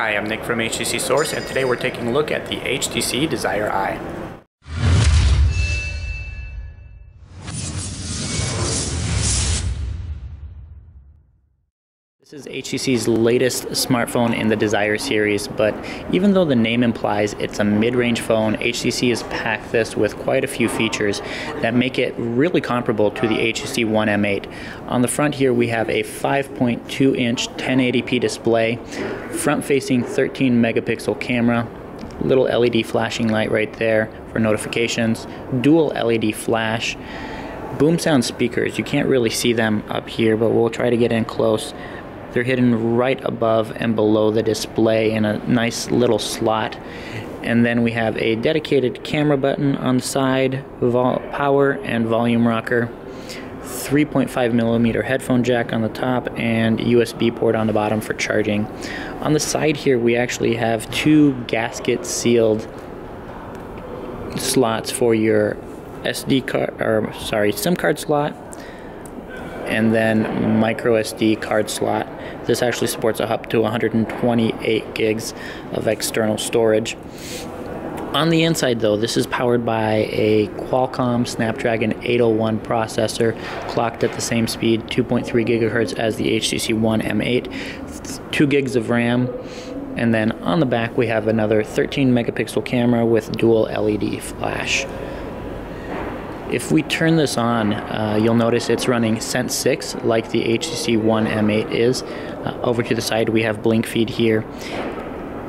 Hi, I'm Nick from HTC Source, and today we're taking a look at the HTC Desire Eye. This is HTC's latest smartphone in the Desire series, but even though the name implies it's a mid-range phone, HTC has packed this with quite a few features that make it really comparable to the HTC One M8. On the front here we have a 5.2-inch 1080p display, front-facing 13-megapixel camera, little LED flashing light right there for notifications, dual LED flash, boom sound speakers. You can't really see them up here, but we'll try to get in close. They're hidden right above and below the display in a nice little slot. And then we have a dedicated camera button on the side, power and volume rocker, 3.5mm headphone jack on the top, and USB port on the bottom for charging. On the side here we actually have two gasket sealed slots for your SIM card slot, and then micro SD card slot. This actually supports up to 128 gigs of external storage. On the inside though, this is powered by a Qualcomm Snapdragon 801 processor, clocked at the same speed, 2.3 gigahertz as the HTC One M8, 2 gigs of RAM, and then on the back we have another 13 megapixel camera with dual LED flash. If we turn this on, you'll notice it's running Sense 6 like the HTC One M8 is. Over to the side we have blink feed here.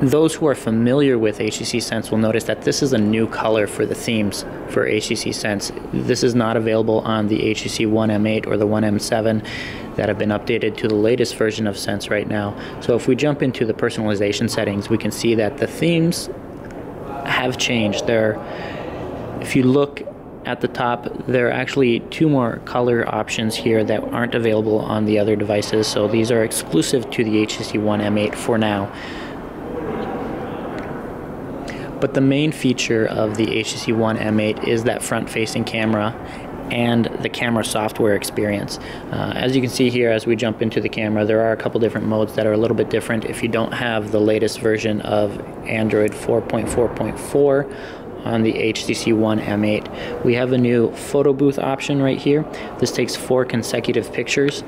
Those who are familiar with HTC Sense will notice that this is a new color for the themes for HTC Sense. This is not available on the HTC One M8 or the One M7 that have been updated to the latest version of Sense right now. So if we jump into the personalization settings, we can see that the themes have changed. If you look at the top, there are actually two more color options here that aren't available on the other devices, so these are exclusive to the HTC One M8 for now. But the main feature of the HTC One M8 is that front-facing camera and the camera software experience. As you can see here, as we jump into the camera, there are a couple different modes that are a little bit different if you don't have the latest version of Android 4.4.4 on the HTC One M8. We have a new photo booth option right here. This takes 4 consecutive pictures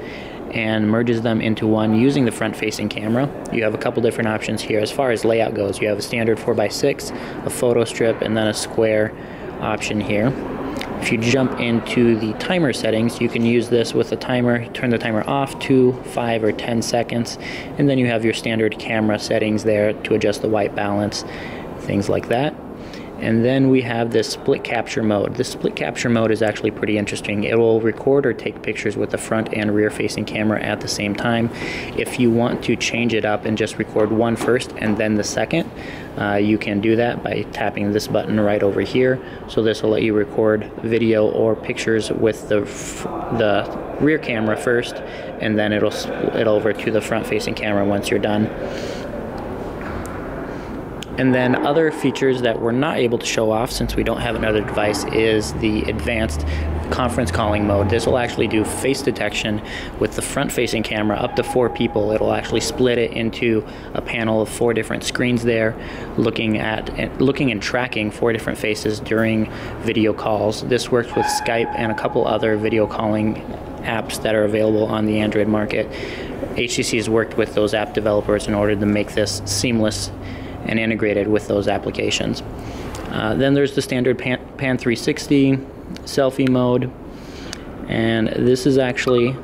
and merges them into one using the front-facing camera. You have a couple different options here. As far as layout goes, you have a standard 4x6, a photo strip, and then a square option here. If you jump into the timer settings, you can use this with a timer, turn the timer off to 5 or 10 seconds, and then you have your standard camera settings there to adjust the white balance, things like that. And then we have this split capture mode. This split capture mode is actually pretty interesting. It will record or take pictures with the front and rear facing camera at the same time. If you want to change it up and just record one first and then the second, you can do that by tapping this button right over here. So this will let you record video or pictures with the rear camera first, and then it'll split over to the front facing camera once you're done. And then other features that we're not able to show off since we don't have another device is the advanced conference calling mode. This will actually do face detection with the front-facing camera up to 4 people. It'll actually split it into a panel of 4 different screens there, looking and tracking 4 different faces during video calls. This works with Skype and a couple other video calling apps that are available on the Android market. HTC has worked with those app developers in order to make this seamless and integrated with those applications. Then there's the standard Pan 360 selfie mode, and this is actually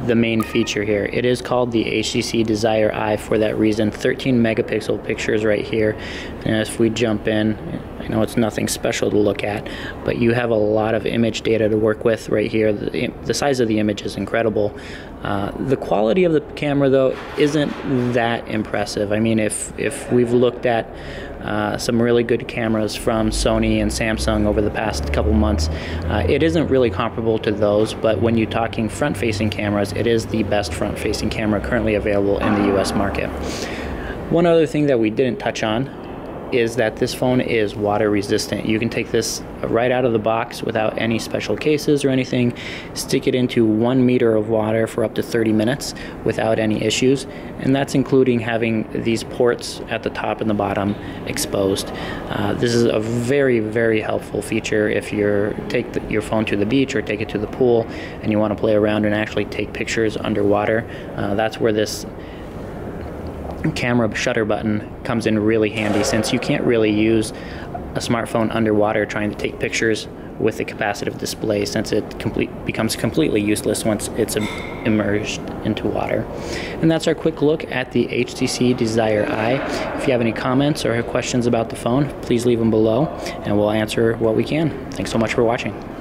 the main feature here. It is called the HTC Desire Eye for that reason. 13 megapixel pictures right here, and if we jump in, I know it's nothing special to look at, but you have a lot of image data to work with right here. The size of the image is incredible. The quality of the camera though isn't that impressive. I mean, if we've looked at some really good cameras from Sony and Samsung over the past couple months, it isn't really comparable to those, but when you're talking front-facing cameras, it is the best front-facing camera currently available in the US market. One other thing that we didn't touch on is that this phone is water resistant. You can take this right out of the box without any special cases or anything, stick it into 1 meter of water for up to 30 minutes without any issues, and that's including having these ports at the top and the bottom exposed. This is a very, very helpful feature if you take your phone to the beach or take it to the pool and you want to play around and actually take pictures underwater. That's where this camera shutter button comes in really handy, since you can't really use a smartphone underwater trying to take pictures with the capacitive display, since it becomes completely useless once it's immersed into water. And that's our quick look at the HTC Desire Eye. If you have any comments or have questions about the phone, please leave them below and we'll answer what we can. Thanks so much for watching.